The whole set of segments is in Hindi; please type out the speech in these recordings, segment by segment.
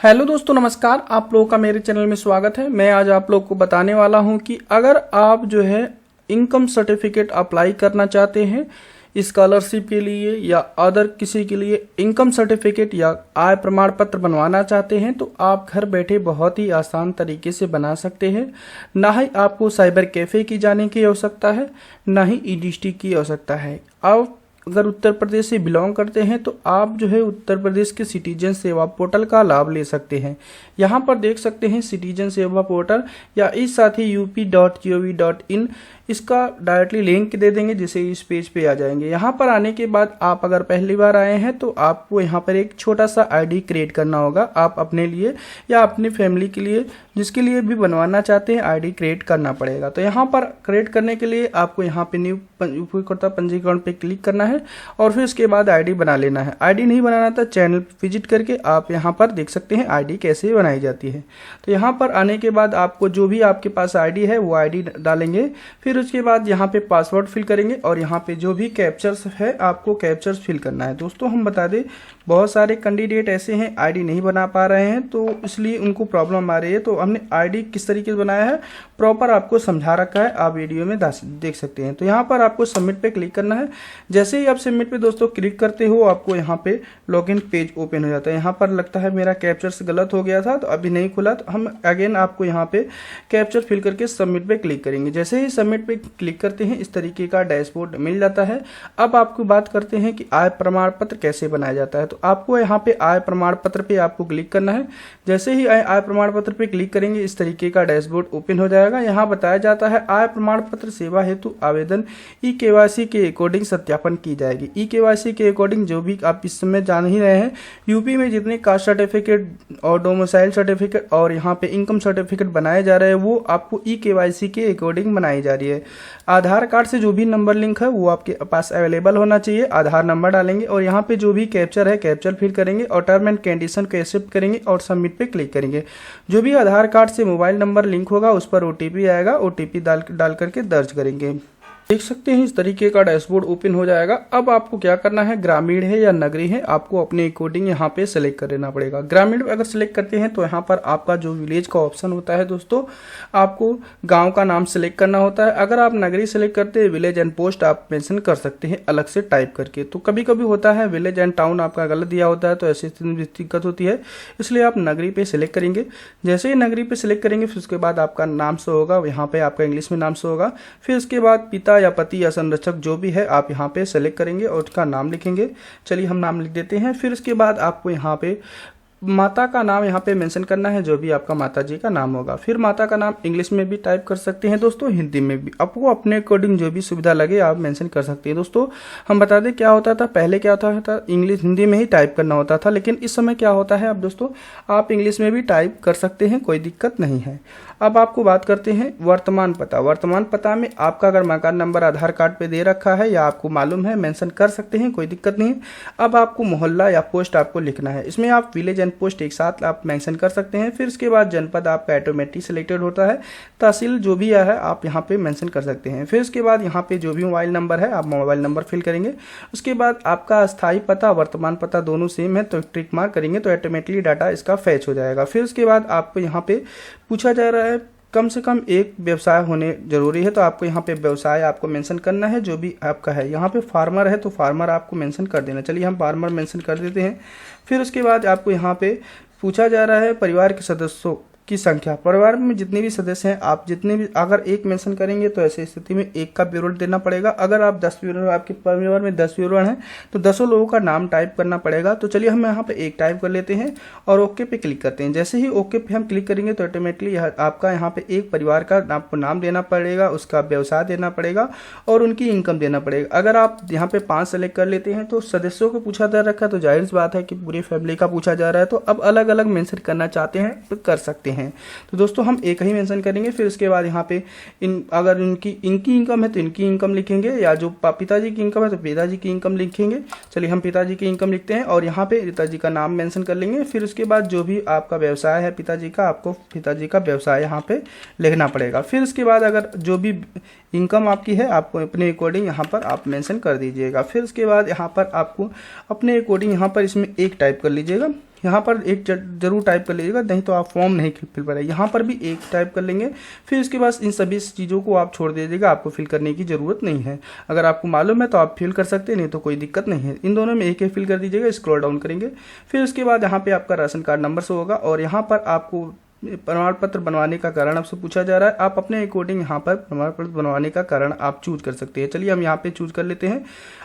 हेलो दोस्तों, नमस्कार। आप लोगों का मेरे चैनल में स्वागत है। मैं आज आप लोग को बताने वाला हूं कि अगर आप जो है इनकम सर्टिफिकेट अप्लाई करना चाहते हैं स्कॉलरशिप के लिए या अदर किसी के लिए इनकम सर्टिफिकेट या आय प्रमाण पत्र बनवाना चाहते हैं तो आप घर बैठे बहुत ही आसान तरीके से बना सकते हैं। ना ही आपको साइबर कैफ़े की जाने की आवश्यकता है, ना ही ईडीएसटी की आवश्यकता है। आप अगर उत्तर प्रदेश से बिलोंग करते हैं तो आप जो है उत्तर प्रदेश के सिटीजन सेवा पोर्टल का लाभ ले सकते हैं। यहाँ पर देख सकते हैं सिटीजन सेवा पोर्टल या इस साथ ही up.gov.in, इसका डायरेक्टली लिंक दे देंगे जिसे इस पेज पे आ जाएंगे। यहाँ पर आने के बाद आप अगर पहली बार आए हैं तो आपको यहाँ पर एक छोटा सा आईडी क्रिएट करना होगा। आप अपने लिए या अपनी फैमिली के लिए जिसके लिए भी बनवाना चाहते हैं आईडी क्रिएट करना पड़ेगा। तो यहाँ पर क्रिएट करने के लिए आपको यहाँ पे न्यू उपयोगकर्ता पंजीकरण पे क्लिक करना है और फिर उसके बाद आईडी बना लेना है। आईडी नहीं बनाना था, चैनल विजिट करके आप यहाँ पर देख सकते हैं आईडी कैसे बनाई जाती है। तो यहाँ पर आने के बाद आपको जो भी आपके पास आईडी है वो आईडी डालेंगे। फिर उसके बाद यहाँ पे पासवर्ड फिल करेंगे और यहाँ पे जो भी कैप्चर्स है आपको कैप्चर्स फिल करना है। दोस्तों हम बता दें बहुत सारे कैंडिडेट ऐसे हैं आईडी नहीं बना पा रहे हैं तो इसलिए उनको प्रॉब्लम आ रही है। तो हमने आईडी किस तरीके से बनाया है प्रॉपर आपको समझा रखा है, आप वीडियो में देख सकते हैं। तो यहाँ पर आपको सबमिट पे क्लिक करना है। जैसे ही आप सबमिट पे दोस्तों क्लिक करते हो आपको यहाँ पे लॉगिन पेज ओपन हो जाता है। यहाँ पर लगता है मेरा कैप्चर्स गलत हो गया था तो अभी नहीं खुला, तो हम अगेन आपको यहाँ पे कैप्चर फिल करके सबमिट पे क्लिक करेंगे। जैसे ही सबमिट पे क्लिक करते हैं इस तरीके का डैशबोर्ड मिल जाता है। अब आपको बात करते हैं कि आय प्रमाण पत्र कैसे बनाया जाता है। तो आपको यहाँ पे आय प्रमाण पत्र पे आपको क्लिक करना है। जैसे ही आय प्रमाण पत्र पे क्लिक करेंगे इस तरीके का डैशबोर्ड ओपन हो जाएगा। यहाँ बताया जाता है आय प्रमाण पत्र सेवा हेतु आवेदन ई-केवाईसी के अकॉर्डिंग सत्यापन की जाएगी। ई-केवाईसी के अकॉर्डिंग जो भी आप इस समय जान ही रहे हैं, यूपी में जितने कास्ट सर्टिफिकेट और डोमिसाइल सर्टिफिकेट और यहाँ पे इनकम सर्टिफिकेट बनाए जा रहे हैं वो आपको ई-केवाईसी के अकॉर्डिंग बनाई जा रही है। आधार कार्ड से जो भी नंबर लिंक है वो आपके पास अवेलेबल होना चाहिए। आधार नंबर डालेंगे और यहाँ पे जो भी कैप्चर है कैप्चर फिल करेंगे और टर्म एंड कंडीशन को एक्सेप्ट करेंगे और सबमिट पे क्लिक करेंगे। जो भी आधार कार्ड से मोबाइल नंबर लिंक होगा उस पर ओटीपी आएगा, ओटीपी डाल करके दर्ज करेंगे। देख सकते हैं इस तरीके का डैशबोर्ड ओपन हो जाएगा। अब आपको क्या करना है, ग्रामीण है या नगरीय है आपको अपने अकॉर्डिंग यहाँ पे सेलेक्ट कर लेना पड़ेगा। ग्रामीण अगर सेलेक्ट करते हैं तो यहाँ पर आपका जो विलेज का ऑप्शन होता है दोस्तों आपको गांव का नाम सेलेक्ट करना होता है। अगर आप नगरीय सेलेक्ट करते हैं विलेज एंड पोस्ट आप मेंशन कर सकते हैं अलग से टाइप करके। तो कभी कभी होता है विलेज एंड टाउन आपका गलत दिया होता है तो ऐसी दिक्कत होती है, इसलिए आप नगरीय पे सिलेक्ट करेंगे। जैसे ही नगरीय पे सिलेक्ट करेंगे फिर उसके बाद आपका नाम शो होगा, यहाँ पे आपका इंग्लिश में नाम शो होगा। फिर उसके बाद पिता या पति या संरक्षक जो भी है आप यहाँ पे सेलेक्ट करेंगे और उसका नाम लिखेंगे। चलिए हम नाम लिख देते हैं। फिर उसके बाद आपको यहाँ पे माता का नाम यहाँ पे मेंशन करना है, जो भी आपका माता जी का नाम होगा। फिर माता का नाम इंग्लिश में भी टाइप कर सकते हैं दोस्तों, हिंदी में भी, आपको अपने अकॉर्डिंग जो भी सुविधा लगे आप मेंशन कर सकते हैं। दोस्तों हम बता दें क्या होता था, पहले क्या होता था इंग्लिश हिंदी में ही टाइप करना होता था, लेकिन इस समय क्या होता है अब दोस्तों आप इंग्लिश में भी टाइप कर सकते हैं, कोई दिक्कत नहीं है। अब आपको बात करते हैं वर्तमान पता। वर्तमान पता में आपका अगर मकान नंबर आधार कार्ड पे दे रखा है या आपको मालूम है मेंशन कर सकते हैं, कोई दिक्कत नहीं है। अब आपको मोहल्ला या पोस्ट आपको लिखना है, इसमें आप विलेज एंड पोस्ट एक साथ आप मेंशन कर सकते हैं। फिर उसके बाद जनपद आपका ऑटोमेटिक सिलेक्टेड होता है, तहसील जो भी है आप यहाँ पे मेंशन कर सकते हैं। फिर उसके बाद यहाँ पे जो भी मोबाइल नंबर है आप मोबाइल नंबर फिल करेंगे। उसके बाद आपका अस्थायी पता वर्तमान पता दोनों सेम है तो टिक मार्क करेंगे तो ऑटोमेटिकली डाटा इसका फैच हो जाएगा। फिर उसके बाद आपको यहाँ पे पूछा जा रहा है कम से कम एक व्यवसाय होने जरूरी है, तो आपको यहाँ पे व्यवसाय आपको मेंशन करना है जो भी आपका है। यहाँ पे फार्मर है तो फार्मर आपको मेंशन कर देना। चलिए हम फार्मर मेंशन कर देते हैं। फिर उसके बाद आपको यहाँ पे पूछा जा रहा है परिवार के सदस्यों की संख्या। परिवार में जितने भी सदस्य हैं आप जितने भी अगर एक मेंशन करेंगे तो ऐसी स्थिति में एक का विवरण देना पड़ेगा। अगर आप 10 विवरण, आपके परिवार में 10 विवरण हैं तो 10 लोगों का नाम टाइप करना पड़ेगा। तो चलिए हम यहाँ पे एक टाइप कर लेते हैं और ओके पे क्लिक करते हैं। जैसे ही ओके पे हम क्लिक करेंगे तो ऑटोमेटिकली आपका यहाँ पे एक परिवार का आपको नाम देना पड़ेगा, उसका व्यवसाय देना पड़ेगा और उनकी इनकम देना पड़ेगा। अगर आप यहाँ पे 5 सेलेक्ट कर लेते हैं तो सदस्यों को पूछा जा रखा है तो जाहिर सी बात है कि पूरी फैमिली का पूछा जा रहा है, तो अब अलग अलग मेंशन करना चाहते हैं तो कर सकते हैं। तो दोस्तों हम एक ही मेंशन करेंगे। फिर उसके बाद यहाँ पे अगर इनकी इनकम है तो इनकी इनकम लिखेंगे, या जो पिताजी की इनकम है तो पिताजी की इनकम लिखेंगे। चलिए हम पिताजी की इनकम लिखते हैं और यहाँ पे पिताजी का नाम मेंशन कर लेंगे। फिर उसके बाद जो भी आपका व्यवसाय है पिताजी का, आपको पिताजी का व्यवसाय यहाँ पे लिखना पड़ेगा। फिर उसके बाद अगर जो भी इनकम आपकी है आपको अपने अकॉर्डिंग यहाँ पर आप मेंशन कर दीजिएगा। फिर उसके बाद यहाँ पर आपको अपने अकॉर्डिंग यहाँ पर इसमें एक टाइप कर लीजिएगा। यहाँ पर एक जरूर टाइप कर लीजिएगा, नहीं तो आप फॉर्म नहीं फिल पाएंगे। यहाँ पर भी एक टाइप कर लेंगे, फिर इसके बाद इन सभी चीज़ों को आप छोड़ दीजिएगा, आपको फिल करने की ज़रूरत नहीं है। अगर आपको मालूम है तो आप फिल कर सकते हैं, नहीं तो कोई दिक्कत नहीं है। इन दोनों में एक फिल कर दीजिएगा, स्क्रॉल डाउन करेंगे, फिर उसके बाद यहाँ पे आपका राशन कार्ड नंबर से होगा और यहाँ पर आपको प्रमाण पत्र बनवाने का कारण आपसे पूछा जा रहा है। आप अपने अकॉर्डिंग यहाँ पर प्रमाण पत्र बनवाने का कारण आप चूज कर सकते हैं। चलिए हम यहाँ पे चूज कर लेते हैं,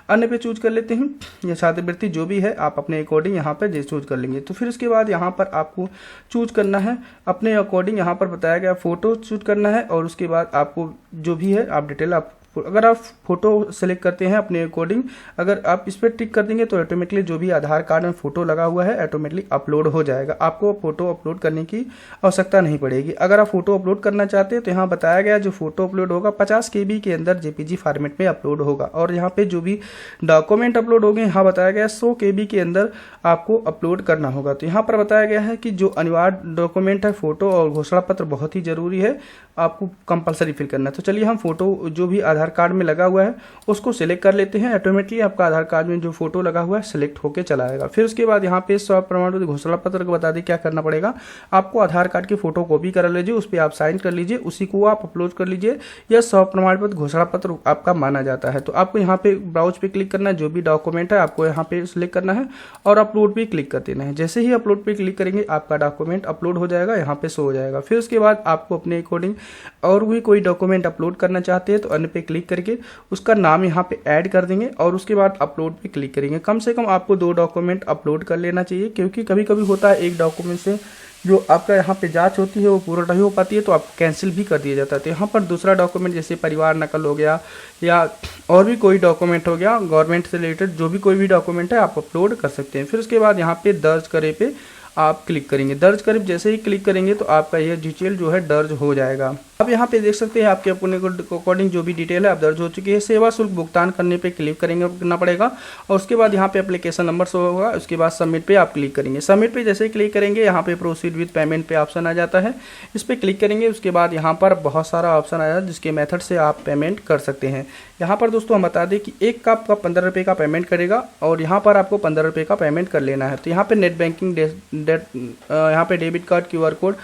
अन्य पे चूज कर लेते हैं, या छात्रवृत्ति जो भी है आप अपने अकॉर्डिंग यहाँ पर जे चूज कर लेंगे। तो फिर उसके बाद यहाँ पर आपको चूज करना है अपने अकॉर्डिंग, यहाँ पर बताया गया फोटो चूज करना है और उसके बाद आपको जो भी है आप डिटेल आप अगर आप फोटो सेलेक्ट करते हैं अपने अकॉर्डिंग, अगर आप इस पर टिक कर देंगे तो ऑटोमेटिकली जो भी आधार कार्ड में फोटो लगा हुआ है ऑटोमेटिकली अपलोड हो जाएगा। आपको फोटो अपलोड करने की आवश्यकता नहीं पड़ेगी। अगर आप फोटो अपलोड करना चाहते हैं तो यहाँ बताया गया जो फोटो अपलोड होगा 50 KB के अंदर जेपीजी फॉर्मेट में अपलोड होगा और यहाँ पे जो भी डॉक्यूमेंट अपलोड होंगे यहाँ बताया गया 100 KB के अंदर आपको अपलोड करना होगा। तो यहाँ पर बताया गया है कि जो अनिवार्य डॉक्यूमेंट है फोटो और घोषणा पत्र बहुत ही जरूरी है, आपको कंपलसरी फिल करना है। तो चलिए हम फोटो जो भी आधार कार्ड में लगा हुआ है उसको सिलेक्ट कर लेते हैं। ऑटोमेटिकली आपका आधार कार्ड में जो फोटो लगा हुआ है सिलेक्ट होकर चला आएगा। फिर उसके बाद यहाँ पे स्व प्रमाण पत्र घोषणा पत्र को बता दें क्या करना पड़ेगा। आपको आधार कार्ड की फोटो कॉपी करा लीजिए, उस पर आप साइन कर लीजिए, उसी को आप अपलोड कर लीजिए। यह स्व प्रमाण पत्र घोषणा पत्र आपका माना जाता है। तो आपको यहाँ पे ब्राउज पे क्लिक करना है, जो भी डॉक्यूमेंट है आपको यहाँ पे सिलेक्ट करना है और अपलोड पे क्लिक कर देना है। जैसे ही अपलोड पे क्लिक करेंगे आपका डॉक्यूमेंट अपलोड हो जाएगा, यहाँ पे शो हो जाएगा। फिर उसके बाद आपको अपने अकॉर्डिंग और भी कोई डॉक्यूमेंट अपलोड करना चाहते हैं तो अन्य पे क्लिक करके उसका नाम यहाँ पे ऐड कर देंगे और उसके बाद अपलोड पे क्लिक करेंगे। कम से कम आपको 2 डॉक्यूमेंट अपलोड कर लेना चाहिए, क्योंकि कभी कभी होता है एक डॉक्यूमेंट से जो आपका यहाँ पे जांच होती है वो पूरा नहीं हो पाती है तो आपको कैंसिल भी कर दिया जाता है। तो यहाँ पर दूसरा डॉक्यूमेंट जैसे परिवार नकल हो गया या और भी कोई डॉक्यूमेंट हो गया, गवर्नमेंट से रिलेटेड जो भी कोई भी डॉक्यूमेंट है आप अपलोड कर सकते हैं। फिर उसके बाद यहाँ पे दर्ज करे पे आप क्लिक करेंगे। दर्ज करें जैसे ही क्लिक करेंगे तो आपका यह डिटेल जो है दर्ज हो जाएगा। अब यहाँ पे देख सकते हैं आपके अपने अकॉर्डिंग जो भी डिटेल है आप दर्ज हो चुकी है। सेवा शुल्क भुगतान करने पे क्लिक करना पड़ेगा और उसके बाद यहाँ पे एप्लीकेशन नंबर शो होगा, उसके बाद सबमिट पे आप क्लिक करेंगे। सबमिट पे जैसे ही क्लिक करेंगे यहाँ पे प्रोसीड विद पेमेंट पे ऑप्शन आ जाता है, इस पर क्लिक करेंगे। उसके बाद यहाँ पर बहुत सारा ऑप्शन आया जिसके मेथड से आप पेमेंट कर सकते हैं। यहाँ पर दोस्तों हम बता दें कि एक का आपका 15 रुपये का पेमेंट करेगा और यहाँ पर आपको 15 रुपये का पेमेंट कर लेना है। तो यहाँ पे नेट बैंकिंग यहाँ पे डेबिट कार्ड QR कोड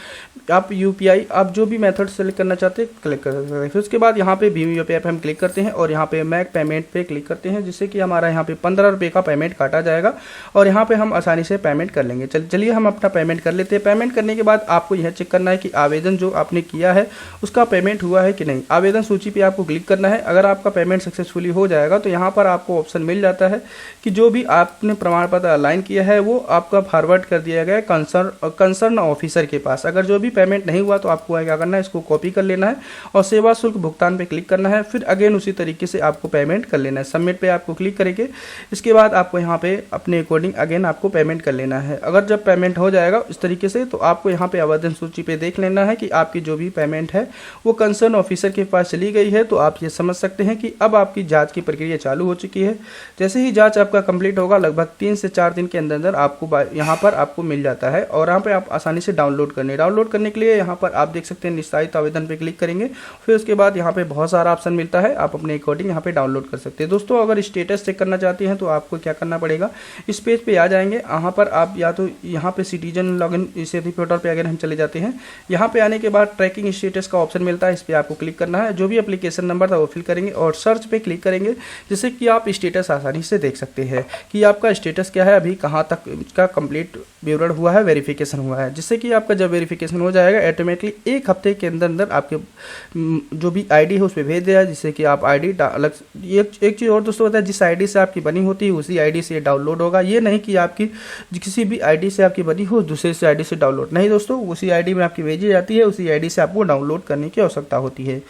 आप UPI आप जो भी मेथड सेलेक्ट करना चाहते हैं क्लिक कर सकते हैं। फिर उसके बाद यहाँ पे भीम UPI पे हम क्लिक करते हैं और यहाँ पे मैक पेमेंट पे क्लिक करते हैं, जिससे कि हमारा यहाँ पे 15 रुपये का पेमेंट काटा जाएगा और यहाँ पे हम आसानी से पेमेंट कर लेंगे। चलिए हम अपना पेमेंट कर लेते हैं। पेमेंट करने के बाद आपको यह चेक करना है कि आवेदन जो आपने किया है उसका पेमेंट हुआ है कि नहीं। आवेदन सूची पर आपको क्लिक करना है। अगर आपका पेमेंट सक्सेसफुली हो जाएगा तो यहाँ पर आपको ऑप्शन मिल जाता है कि जो भी आपने प्रमाण पत्र अलाइन किया है वो आपका फॉरवर्ड कर दिया गया है कंसर्न ऑफिसर के पास। अगर जो भी पेमेंट नहीं हुआ तो आपको क्या करना है, इसको कॉपी कर लेना है और सेवा शुल्क भुगतान पे क्लिक करना है। फिर अगेन उसी तरीके से आपको पेमेंट कर लेना है। सबमिट पे आपको क्लिक करेंगे, इसके बाद आपको यहाँ पे अपने अकॉर्डिंग अगेन आपको पेमेंट कर लेना है। अगर जब पेमेंट हो जाएगा इस तरीके से तो आपको यहाँ पे आवेदन सूची पे देख लेना है कि आपकी जो भी पेमेंट है वो कंसर्न ऑफिसर के पास चली गई है। तो आप ये समझ सकते हैं कि अब आपकी जाँच की प्रक्रिया चालू हो चुकी है। जैसे ही जाँच आपका कंप्लीट होगा लगभग 3 से 4 दिन के अंदर आपको यहाँ पर आपको मिल जाता है और यहाँ पे आप आसानी से डाउनलोड करने के लिए यहाँ पर आप देख सकते हैं निस्तारित आवेदन पे क्लिक करेंगे। फिर उसके बाद यहाँ पे बहुत सारा ऑप्शन मिलता है, आप अपने अकॉर्डिंग यहाँ पे डाउनलोड कर सकते हैं। दोस्तों अगर स्टेटस चेक करना चाहते हैं तो आपको क्या करना पड़ेगा, इस पेज पे आ जाएंगे। यहाँ पर आप या तो यहाँ पे सिटीजन लॉगिन इस पोर्टल पे अगर हम चले जाते हैं, यहाँ पे आने के बाद ट्रैकिंग स्टेटस का ऑप्शन मिलता है, इस पर आपको क्लिक करना है। जो भी एप्लीकेशन नंबर था वो फिल करेंगे और सर्च पे क्लिक करेंगे, जिससे कि आप स्टेटस आसानी से देख सकते हैं कि आपका स्टेटस क्या है, अभी कहाँ तक का कंप्लीट विवरण हुआ है, वेरिफिकेशन हुआ है। जिससे कि आपका जब वेरिफिकेशन हो जाएगा ऑटोमेटिकली 1 हफ्ते के अंदर आपके जो भी आईडी है उस पर भेज दिया, जिससे कि आप आईडी अलग। एक चीज़ और दोस्तों बताया, जिस आईडी से आपकी बनी होती है उसी आईडी से डाउनलोड होगा। ये नहीं कि आपकी किसी भी आईडी से आपकी बनी हो दूसरे से आईडी से डाउनलोड नहीं दोस्तों, उसी आईडी में आपकी भेजी जाती है, उसी आईडी से आपको डाउनलोड करने की आवश्यकता होती है।